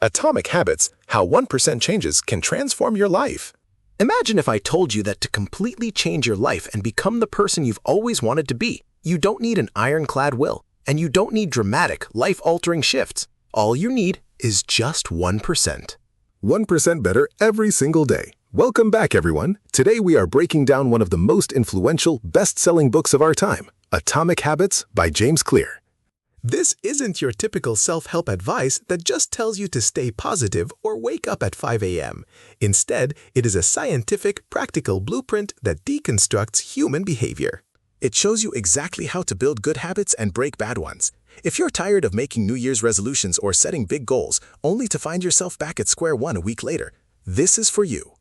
Atomic Habits, How 1% Changes Can Transform Your Life. Imagine if I told you that to completely change your life and become the person you've always wanted to be, you don't need an ironclad will, and you don't need dramatic, life-altering shifts. All you need is just 1%. 1% better every single day. Welcome back, everyone. Today we are breaking down one of the most influential, best-selling books of our time, Atomic Habits by James Clear. This isn't your typical self-help advice that just tells you to stay positive or wake up at 5 a.m. Instead, it is a scientific, practical blueprint that deconstructs human behavior. It shows you exactly how to build good habits and break bad ones. If you're tired of making New Year's resolutions or setting big goals, only to find yourself back at square one a week later, this is for you.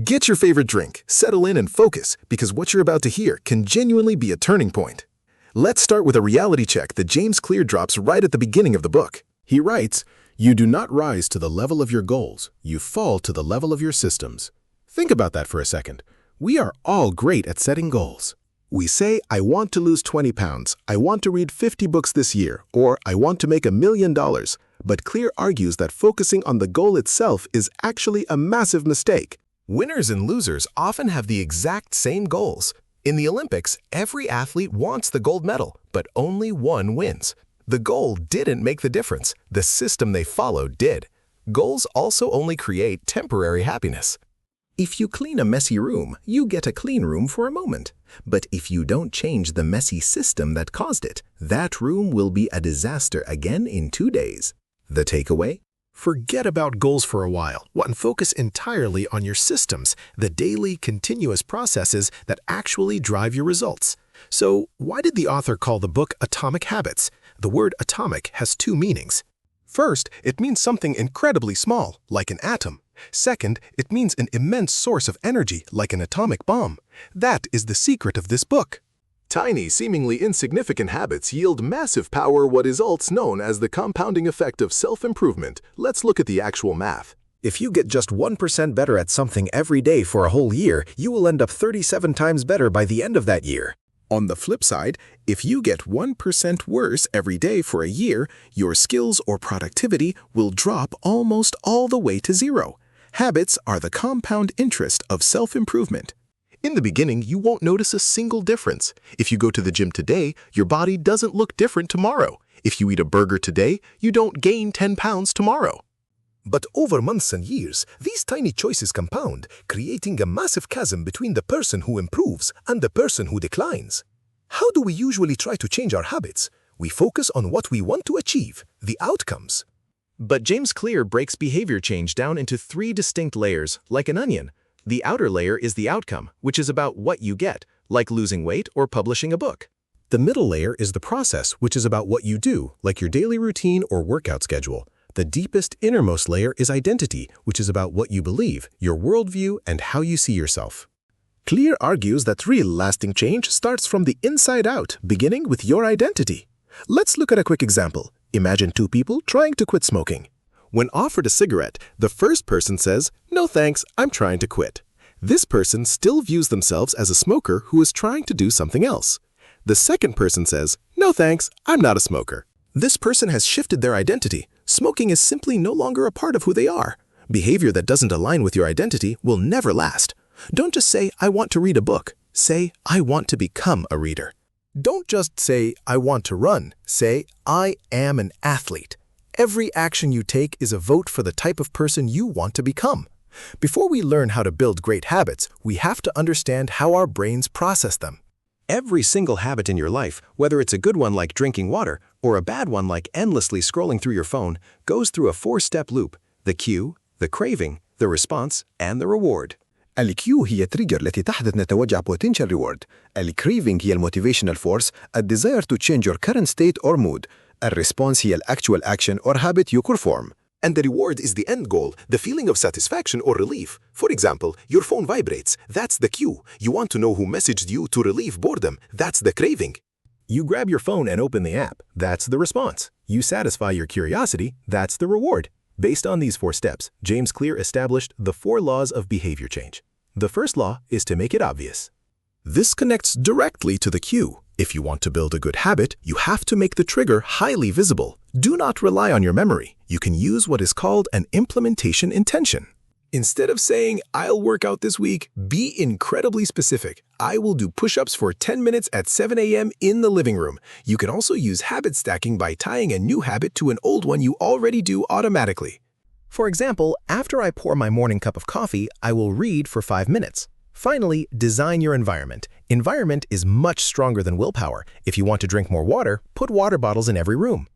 Get your favorite drink, settle in and focus, because what you're about to hear can genuinely be a turning point. Let's start with a reality check that James Clear drops right at the beginning of the book. He writes, "You do not rise to the level of your goals, you fall to the level of your systems." Think about that for a second. We are all great at setting goals. We say, I want to lose 20 pounds, I want to read 50 books this year, or I want to make $1 million. But Clear argues that focusing on the goal itself is actually a massive mistake. Winners and losers often have the exact same goals. In the Olympics, every athlete wants the gold medal, but only one wins. The goal didn't make the difference. The system they followed did. Goals also only create temporary happiness. If you clean a messy room, you get a clean room for a moment. But if you don't change the messy system that caused it, that room will be a disaster again in 2 days. The takeaway? Forget about goals for a while and focus entirely on your systems, the daily, continuous processes that actually drive your results. So, why did the author call the book Atomic Habits? The word atomic has two meanings. First, it means something incredibly small, like an atom. Second, it means an immense source of energy, like an atomic bomb. That is the secret of this book. Tiny, seemingly insignificant habits yield massive power, what is also known as the compounding effect of self-improvement. Let's look at the actual math. If you get just 1% better at something every day for a whole year, you will end up 37 times better by the end of that year. On the flip side, if you get 1% worse every day for a year, your skills or productivity will drop almost all the way to zero. Habits are the compound interest of self-improvement. In the beginning, you won't notice a single difference. If you go to the gym today, your body doesn't look different tomorrow. If you eat a burger today, you don't gain 10 pounds tomorrow. But over months and years, these tiny choices compound, creating a massive chasm between the person who improves and the person who declines. How do we usually try to change our habits? We focus on what we want to achieve, the outcomes. But James Clear breaks behavior change down into 3 distinct layers, like an onion. The outer layer is the outcome, which is about what you get, like losing weight or publishing a book. The middle layer is the process, which is about what you do, like your daily routine or workout schedule. The deepest, innermost layer is identity, which is about what you believe, your worldview, and how you see yourself. Clear argues that real lasting change starts from the inside out, beginning with your identity. Let's look at a quick example. Imagine 2 people trying to quit smoking. When offered a cigarette, the first person says, "No thanks, I'm trying to quit." This person still views themselves as a smoker who is trying to do something else. The second person says, "No thanks, I'm not a smoker." This person has shifted their identity. Smoking is simply no longer a part of who they are. Behavior that doesn't align with your identity will never last. Don't just say, "I want to read a book." Say, "I want to become a reader." Don't just say, "I want to run." Say, "I am an athlete." Every action you take is a vote for the type of person you want to become. Before we learn how to build great habits, we have to understand how our brains process them. Every single habit in your life, whether it's a good one like drinking water or a bad one like endlessly scrolling through your phone, goes through a 4-step loop: the cue, the craving, the response, and the reward. الكيو هي التريجر التي تحدث نتوجع potential reward. الcraving هي motivational force, a desire to change your current state or mood. الresponse هي actual action or habit you perform. And the reward is the end goal, the feeling of satisfaction or relief. For example, your phone vibrates. That's the cue. You want to know who messaged you to relieve boredom. That's the craving. You grab your phone and open the app. That's the response. You satisfy your curiosity. That's the reward. Based on these 4 steps, James Clear established the 4 laws of behavior change. The first law is to make it obvious. This connects directly to the cue. If you want to build a good habit, you have to make the trigger highly visible. Do not rely on your memory. You can use what is called an implementation intention. Instead of saying, I'll work out this week, be incredibly specific. I will do push-ups for 10 minutes at 7 a.m. in the living room. You can also use habit stacking by tying a new habit to an old one you already do automatically. For example, after I pour my morning cup of coffee, I will read for 5 minutes. Finally, design your environment. Environment is much stronger than willpower. If you want to drink more water, put water bottles in every room.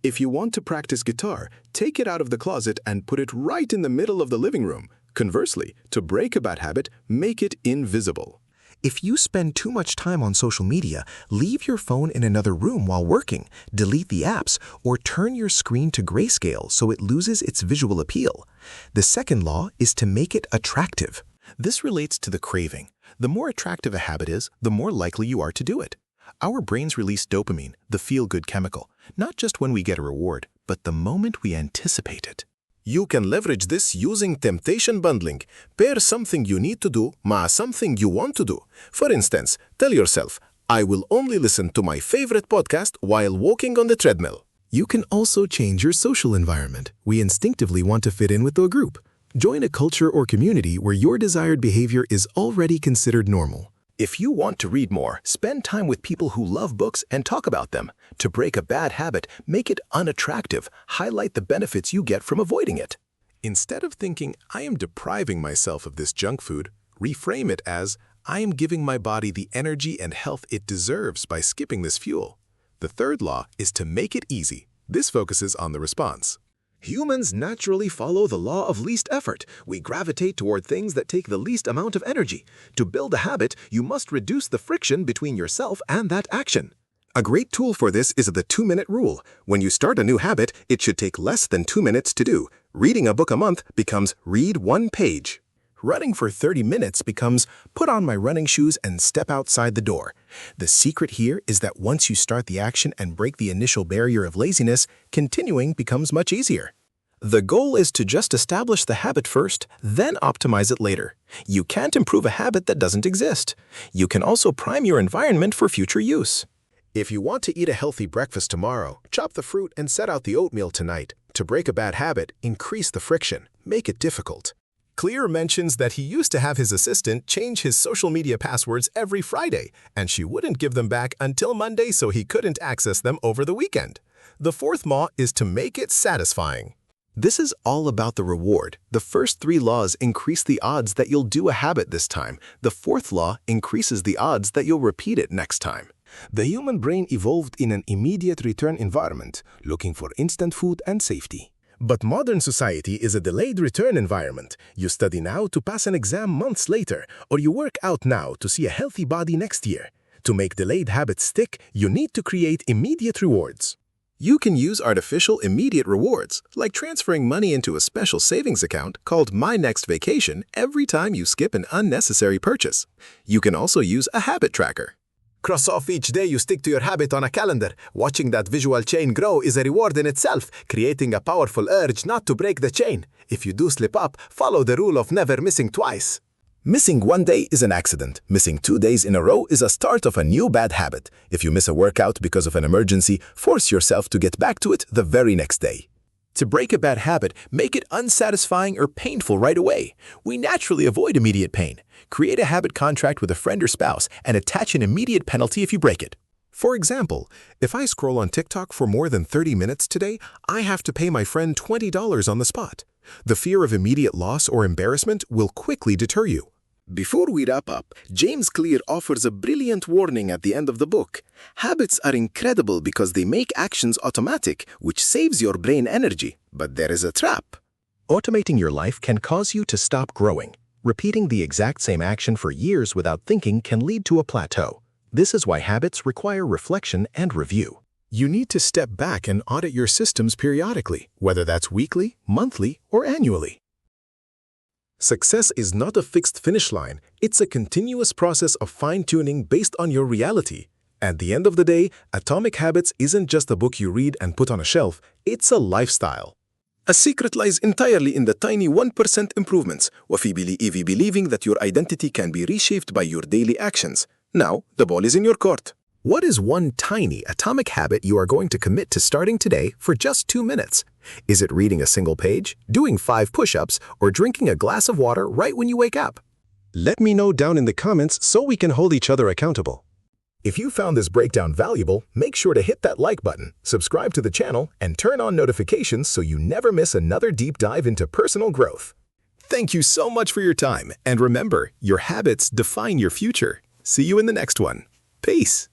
If you want to practice guitar, take it out of the closet and put it right in the middle of the living room. Conversely, to break a bad habit, make it invisible. If you spend too much time on social media, leave your phone in another room while working, delete the apps, or turn your screen to grayscale so it loses its visual appeal. The second law is to make it attractive. This relates to the craving. The more attractive a habit is, the more likely you are to do it. Our brains release dopamine, the feel-good chemical, not just when we get a reward, but the moment we anticipate it. You can leverage this using temptation bundling. Pair something you need to do with something you want to do. For instance, tell yourself, I will only listen to my favorite podcast while walking on the treadmill. You can also change your social environment. We instinctively want to fit in with a group. Join a culture or community where your desired behavior is already considered normal. If you want to read more, spend time with people who love books and talk about them. To break a bad habit, make it unattractive. Highlight the benefits you get from avoiding it. Instead of thinking, I am depriving myself of this junk food, reframe it as, I am giving my body the energy and health it deserves by skipping this fuel. The third law is to make it easy. This focuses on the response. Humans naturally follow the law of least effort. We gravitate toward things that take the least amount of energy. To build a habit, you must reduce the friction between yourself and that action. A great tool for this is the 2-minute rule. When you start a new habit, it should take less than 2 minutes to do. Reading a book a month becomes read 1 page. Running for 30 minutes becomes put on my running shoes and step outside the door. The secret here is that once you start the action and break the initial barrier of laziness, continuing becomes much easier. The goal is to just establish the habit first, then optimize it later. You can't improve a habit that doesn't exist. You can also prime your environment for future use. If you want to eat a healthy breakfast tomorrow, chop the fruit and set out the oatmeal tonight. To break a bad habit, increase the friction, make it difficult. Clear mentions that he used to have his assistant change his social media passwords every Friday, and she wouldn't give them back until Monday so he couldn't access them over the weekend. The fourth law is to make it satisfying. This is all about the reward. The first 3 laws increase the odds that you'll do a habit this time. The fourth law increases the odds that you'll repeat it next time. The human brain evolved in an immediate return environment, looking for instant food and safety. But modern society is a delayed return environment. You study now to pass an exam months later, or you work out now to see a healthy body next year. To make delayed habits stick, you need to create immediate rewards. You can use artificial immediate rewards, like transferring money into a special savings account called My Next Vacation every time you skip an unnecessary purchase. You can also use a habit tracker. Cross off each day you stick to your habit on a calendar. Watching that visual chain grow is a reward in itself, creating a powerful urge not to break the chain. If you do slip up, follow the rule of never missing twice. Missing 1 day is an accident. Missing 2 days in a row is a start of a new bad habit. If you miss a workout because of an emergency, force yourself to get back to it the very next day. To break a bad habit, make it unsatisfying or painful right away. We naturally avoid immediate pain. Create a habit contract with a friend or spouse and attach an immediate penalty if you break it. For example, if I scroll on TikTok for more than 30 minutes today, I have to pay my friend $20 on the spot. The fear of immediate loss or embarrassment will quickly deter you. Before we wrap up, James Clear offers a brilliant warning at the end of the book. Habits are incredible because they make actions automatic, which saves your brain energy. But there is a trap. Automating your life can cause you to stop growing. Repeating the exact same action for years without thinking can lead to a plateau. This is why habits require reflection and review. You need to step back and audit your systems periodically, whether that's weekly, monthly, or annually. Success is not a fixed finish line. It's a continuous process of fine-tuning based on your reality. At the end of the day, Atomic Habits isn't just a book you read and put on a shelf. It's a lifestyle. A secret lies entirely in the tiny 1% improvements, وفي believing that your identity can be reshaped by your daily actions. Now, the ball is in your court. What is one tiny atomic habit you are going to commit to starting today for just 2 minutes? Is it reading a single page, doing 5 push-ups, or drinking a glass of water right when you wake up? Let me know down in the comments so we can hold each other accountable. If you found this breakdown valuable, make sure to hit that like button, subscribe to the channel, and turn on notifications so you never miss another deep dive into personal growth. Thank you so much for your time, and remember, your habits define your future. See you in the next one. Peace.